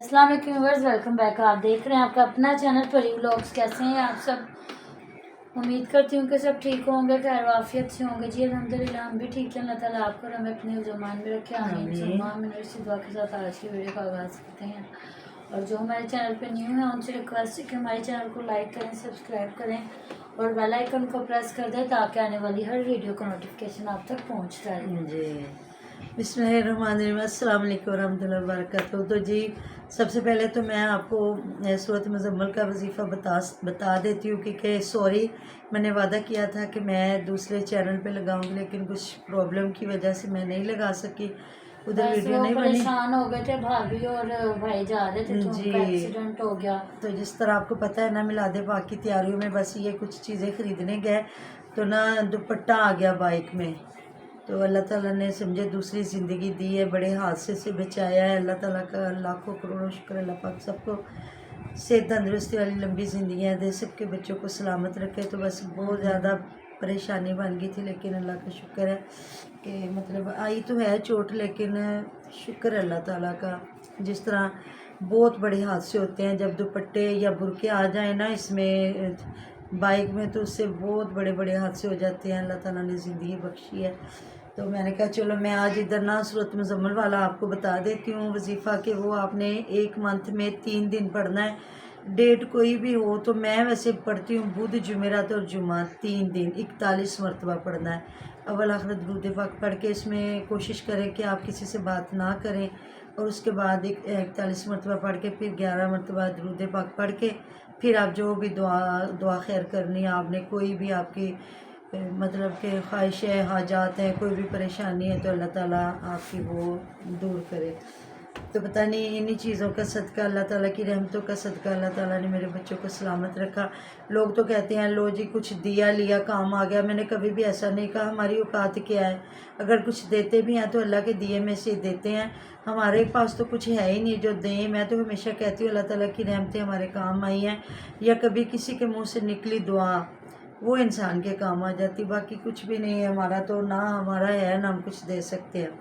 अस्सलाम वालेकुम viewers, welcome back. आप देख रहे हैं आपका अपना चैनल परी व्लॉग्स। कैसे हैं आप सब? उम्मीद करती हूँ कि सब ठीक होंगे, खैर वाफियत से होंगे। जी अल्हम्दुलिल्लाह हम भी ठीक हैं। अल्लाह ताला आपको हमें अपने ज़मान में रखे। आमीन सुम्मा आमीन। इसी दुआ के साथ आज की वीडियो का आगाज़ करते हैं। और जो हमारे चैनल पे न्यू है उनसे रिक्वेस्ट है कि हमारे चैनल को लाइक करें, सब्सक्राइब करें और बेल आइकन को प्रेस कर दें ताकि आने वाली हर वीडियो का नोटिफिकेशन आप तक पहुँचता रहे। जी बिस्मिल्लाहिर्रहमानिर्रहीम, अस्सलाम वालेकुम रहमतुल्लाहि व बरकातहू। तो जी सबसे पहले तो मैं आपको सूरत मुज़म्मल का वजीफ़ा बता देती हूँ कि सॉरी, मैंने वादा किया था कि मैं दूसरे चैनल पे लगाऊंगी, लेकिन कुछ प्रॉब्लम की वजह से मैं नहीं लगा सकी, उधर वीडियो नहीं बनी। परेशान हो गए थे, भाभी और भाई जा रहे थे तो उनका एक्सीडेंट हो गया। तो जिस तरह आपको पता है ना, मिलादे पाक की तैयारियों में बस ये कुछ चीज़ें ख़रीदने गए तो ना दुपट्टा आ गया बाइक में। तो अल्लाह ताला ने समझे दूसरी ज़िंदगी दी है, बड़े हादसे से बचाया है। अल्लाह ताला का लाखों करोड़ों शुक्र। अल्लाह पाक सबको सेहत तंदुरुस्ती वाली लंबी ज़िंदगियाँ दे, सबके बच्चों को सलामत रखे। तो बस बहुत ज़्यादा परेशानी बन गई थी, लेकिन अल्लाह का शुक्र है कि मतलब आई तो है चोट, लेकिन शुक्र अल्लाह ताला का। जिस तरह बहुत बड़े हादसे होते हैं जब दुपट्टे या बुरके आ जाए ना इसमें बाइक में, तो उससे बहुत बड़े बड़े हादसे हो जाते हैं। अल्लाह ताला ने ज़िंदगी बख्शी है। तो मैंने कहा चलो मैं आज इधर ना सूरत मुज़म्मल वाला आपको बता देती हूँ वजीफ़ा कि वो आपने एक मंथ में 3 दिन पढ़ना है। डेट कोई भी हो, तो मैं वैसे पढ़ती हूँ बुध जुमेरात और जुमा 3 दिन 41 मरतबा पढ़ना है। अव्वल आखिर दुरूद पाक पढ़ के इसमें कोशिश करें कि आप किसी से बात ना करें, और उसके बाद 41 मरतबा पढ़ के फिर 11 मरतबा दुरूद पाक पढ़ के फिर आप जो भी दुआ खैर करनी है आपने, कोई भी आपकी मतलब कि ख्वाहिश है, हाजात हैं, कोई भी परेशानी है, तो अल्लाह ताला आपकी वो दूर करे। तो पता नहीं इन्हीं चीज़ों का सदका, अल्लाह ताला की रहमतों का सदका, अल्लाह ताला ने मेरे बच्चों को सलामत रखा। लोग तो कहते हैं लो जी कुछ दिया लिया काम आ गया, मैंने कभी भी ऐसा नहीं कहा। हमारी औकात क्या है? अगर कुछ देते भी हैं तो अल्लाह के दिए में से देते हैं, हमारे पास तो कुछ है ही नहीं जो दें। मैं तो हमेशा कहती हूँ अल्लाह ताला की रहमतें हमारे काम आई हैं, या कभी किसी के मुँह से निकली दुआ वो इंसान के काम आ जाती। बाकी कुछ भी नहीं है हमारा, तो ना हमारा है ना हम कुछ दे सकते हैं।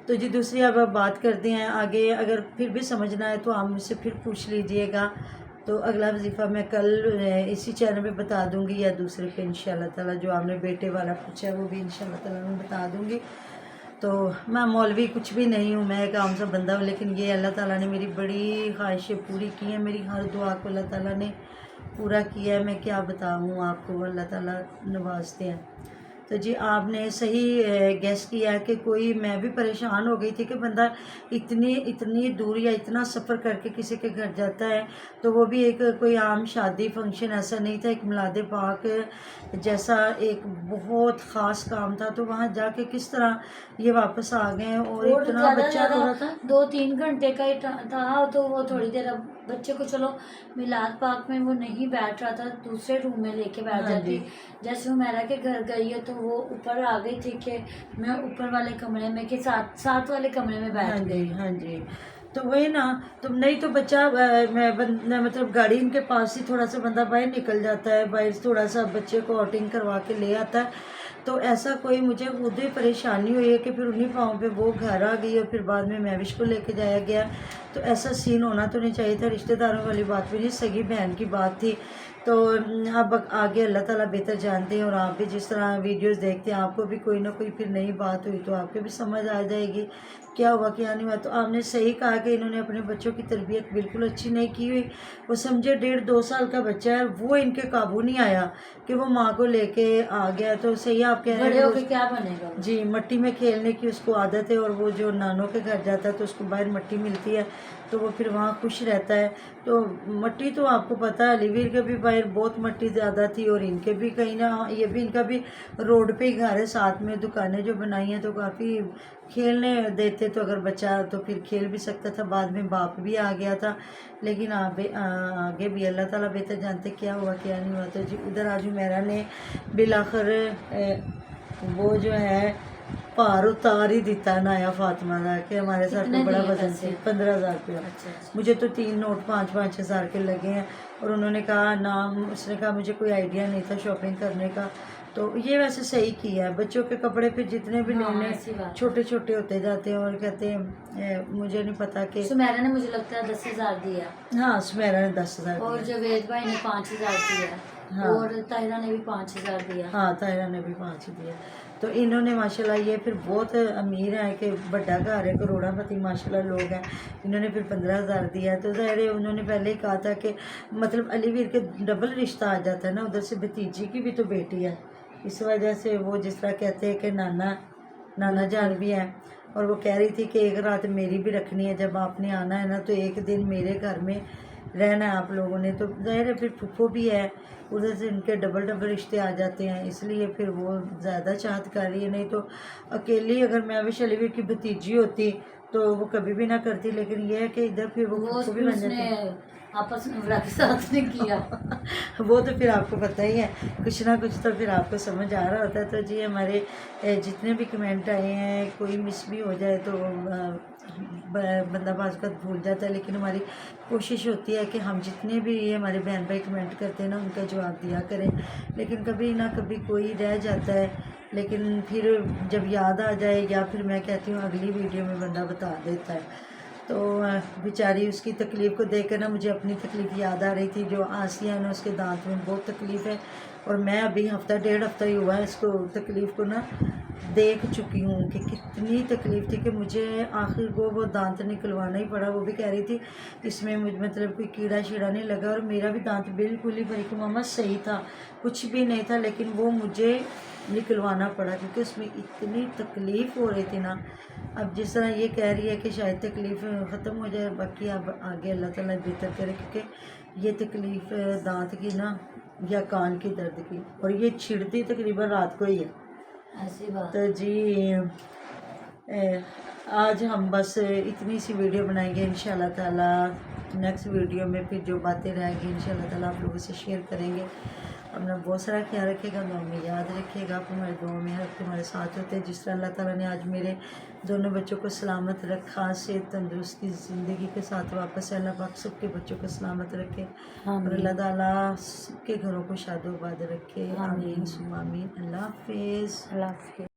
तो जी दूसरी अब बात करते हैं आगे। अगर फिर भी समझना है तो आप मुझसे फिर पूछ लीजिएगा। तो अगला वजीफ़ा मैं कल इसी चैनल पे बता दूंगी या दूसरे पे इंशाल्लाह ताला। जो आपने बेटे वाला पूछा है वो भी इंशाल्लाह ताला मैं बता दूंगी। तो मैं मौलवी कुछ भी नहीं हूँ, मैं एक आम सा बंदा हूँ, लेकिन ये अल्लाह ताला ने मेरी बड़ी ख्वाहिशें पूरी की हैं। मेरी हर दुआ को अल्लाह ताला ने पूरा किया है। मैं क्या बताऊँ आपको, अल्लाह ताला नवाजते हैं। तो जी आपने सही गैस किया है कि कोई, मैं भी परेशान हो गई थी कि बंदा इतनी इतनी दूर या इतना सफ़र करके किसी के घर जाता है, तो वो भी एक कोई आम शादी फंक्शन ऐसा नहीं था, एक मिलाद पाक जैसा एक बहुत ख़ास काम था। तो वहाँ जाके किस तरह ये वापस आ गए, और इतना बच्चा रो रहा था। 2-3 घंटे का ही था, तो वो थोड़ी देर अब बच्चे को चलो मिलाद पाक में वो नहीं बैठ रहा था, दूसरे रूम में लेके बैठ जाती। जैसे हुमैरा के घर गई है तो वो ऊपर आ गई थी कि मैं ऊपर वाले कमरे में के साथ वाले कमरे में बैठ गई। हाँ जी। तो वही ना, तो नहीं तो बच्चा मतलब गाड़ी इनके पास ही थोड़ा सा बंदा बाहर निकल जाता है, बाहर थोड़ा सा बच्चे को आउटिंग करवा के ले आता है। तो ऐसा कोई मुझे खुद ही परेशानी हुई है कि फिर उन्हीं पाँव पे वो घर आ गई और फिर बाद में महविश को लेके जाया गया। तो ऐसा सीन होना तो नहीं चाहिए था। रिश्तेदारों वाली बात भी नहीं, सगी बहन की बात थी। तो अब आगे अल्लाह ताला बेहतर जानते हैं, और आप भी जिस तरह वीडियोस देखते हैं आपको भी कोई ना कोई फिर नई बात हुई तो आपको भी समझ आ जाएगी क्या हुआ क्या नहीं हुआ। तो आपने सही कहा कि इन्होंने अपने बच्चों की तरबियत बिल्कुल अच्छी नहीं की हुई। वो समझे 1.5-2 साल का बच्चा है, वो इनके काबू नहीं आया कि वो माँ को लेके आ गया। तो सही आप कह रहे हैं क्या बनेगा जी, मट्टी में खेलने की उसको आदत है, और वो जो नानों के घर जाता है तो उसको बाहर मट्टी मिलती है तो वो फिर वहाँ खुश रहता है। तो मट्टी तो आपको पता है अलीवीर के भी बाहर बहुत मट्टी ज़्यादा थी, और इनके भी कहीं ना, ये भी इनका भी रोड पे ही घर है, साथ में दुकानें जो बनाई हैं, तो काफ़ी खेलने देते। तो अगर बच्चा तो फिर खेल भी सकता था। बाद में बाप भी आ गया था, लेकिन आगे भी अल्लाह ताला बेहतर जानते क्या हुआ क्या नहीं हुआ। तो जी उधर आज मेरा ने बिलाखिर वो जो है भार उतार ही दिता नाया फातिमा का कि हमारे साथ में बड़ा वजन थी 15,000 रुपया। मुझे तो 3 नोट 5-5 हज़ार के लगे हैं। और उन्होंने कहा ना, उसने कहा मुझे कोई आइडिया नहीं था शॉपिंग करने का, تو یہ ویسے صحیح کیا ہے. بچوں کے کپڑے پھر جتنے بھی ہاں، نئے ایسی بات. چھوٹے چھوٹے ہوتے جاتے ہیں اور کہتے ہیں مجھے نہیں پتا کہ سمیرا نے مجھے لگتا ہے 10,000 دیا ہاں سمیرا نے 10,000 اور دیا. جاوید بھائی نے 5,000 دیا ہاں. اور طاہرہ نے بھی 5,000 دیا. ہاں طاہرہ نے بھی 5 دیا. تو انہوں نے ماشاءاللہ یہ پھر بہت امیر ہیں کہ بڑا گھر ہے, کروڑا پتی ماشاءاللہ لوگ ہیں. انہوں نے پھر 15,000 دیا. تو ظاہر ہے انہوں نے پہلے ہی کہا تھا کہ مطلب علی ویر کے ڈبل رشتہ آ جاتا ہے نا, ادھر سے بھتیجی کی بھی تو بیٹی ہے, اس وجہ سے وہ جس طرح کہتے ہیں کہ نانا جان بھی ہیں. اور وہ کہہ رہی تھی کہ ایک رات میری بھی رکھنی ہے, جب آپ نے آنا ہے نا تو ایک دن میرے گھر میں رہنا ہے آپ لوگوں نے. تو ظاہر ہے پھر پھپھو بھی ہے, ادھر سے ان کے ڈبل رشتے آ جاتے ہیں, اس لیے پھر وہ زیادہ چاہت کر رہی ہے. نہیں تو اکیلی اگر میں بھی علی ویر کی بھتیجی ہوتی تو وہ کبھی بھی نہ کرتی, لیکن یہ ہے کہ ادھر پھر وہ پھپھو بھی بن اس جاتی نے ہے. آپس میں برا کے ساتھ نے کیا. وہ تو پھر آپ کو پتہ ہی ہے, کچھ نہ کچھ تو پھر آپ کو سمجھ آ رہا ہوتا ہے. تو جی ہمارے جتنے بھی کمنٹ آئے ہیں, کوئی مس بھی ہو جائے تو بندہ بعض اوقات بھول جاتا ہے, لیکن ہماری کوشش ہوتی ہے کہ ہم جتنے بھی ہمارے بہن بھائی کمنٹ کرتے ہیں نا ان کا جواب دیا کریں. لیکن کبھی نہ کبھی کوئی رہ جاتا ہے, لیکن پھر جب یاد آ جائے یا پھر میں کہتی ہوں اگلی ویڈیو میں بندہ بتا دیتا ہے. تو بیچاری اس کی تکلیف کو دیکھ کر نا مجھے اپنی تکلیف یاد آ رہی تھی. جو آسیہ ہے نا اس کے دانت میں بہت تکلیف ہے, اور میں ابھی ڈیڑھ ہفتہ ہی ہوا ہے اس کو تکلیف کو نا دیکھ چکی ہوں کہ کتنی تکلیف تھی کہ مجھے آخر کو وہ دانت نکلوانا ہی پڑا. وہ بھی کہہ رہی تھی اس میں مطلب کوئی کیڑا شیڑا نہیں لگا, اور میرا بھی دانت بالکل ہی بریک ماما صحیح تھا, کچھ بھی نہیں تھا, لیکن وہ مجھے نکلوانا پڑا کیونکہ اس میں اتنی تکلیف ہو رہی تھی نا. اب جس طرح یہ کہہ رہی ہے کہ شاید تکلیف ختم ہو جائے, باقی اب آگے اللہ تعالیٰ بہتر کرے, کیونکہ یہ تکلیف دانت کی نا یا کان کی درد کی, اور یہ چھڑتی تقریباً رات کو ہی ہے. ایسی بات. تو جی آج ہم بس اتنی سی ویڈیو بنائیں گے انشاءاللہ تعالیٰ. نیکسٹ ویڈیو میں پھر جو باتیں رہیں گی انشاءاللہ تعالیٰ آپ لوگوں سے شیئر کریں گے. اپنا بہت سارا خیال رکھے گا, دعا میں یاد رکھے گا. آپ ہمارے دعا میں ہر تمہارے ساتھ ہوتے ہیں. جس طرح اللہ تعالیٰ نے آج میرے دونوں بچوں کو سلامت رکھا, صحت تندرستی زندگی کے ساتھ واپس اللہ پاک سب کے بچوں کو سلامت رکھے, اور اللہ تعالیٰ سب کے گھروں کو شاد و آباد رکھے. آمین ثم آمین. اللہ حافظ. اللہ حافظ.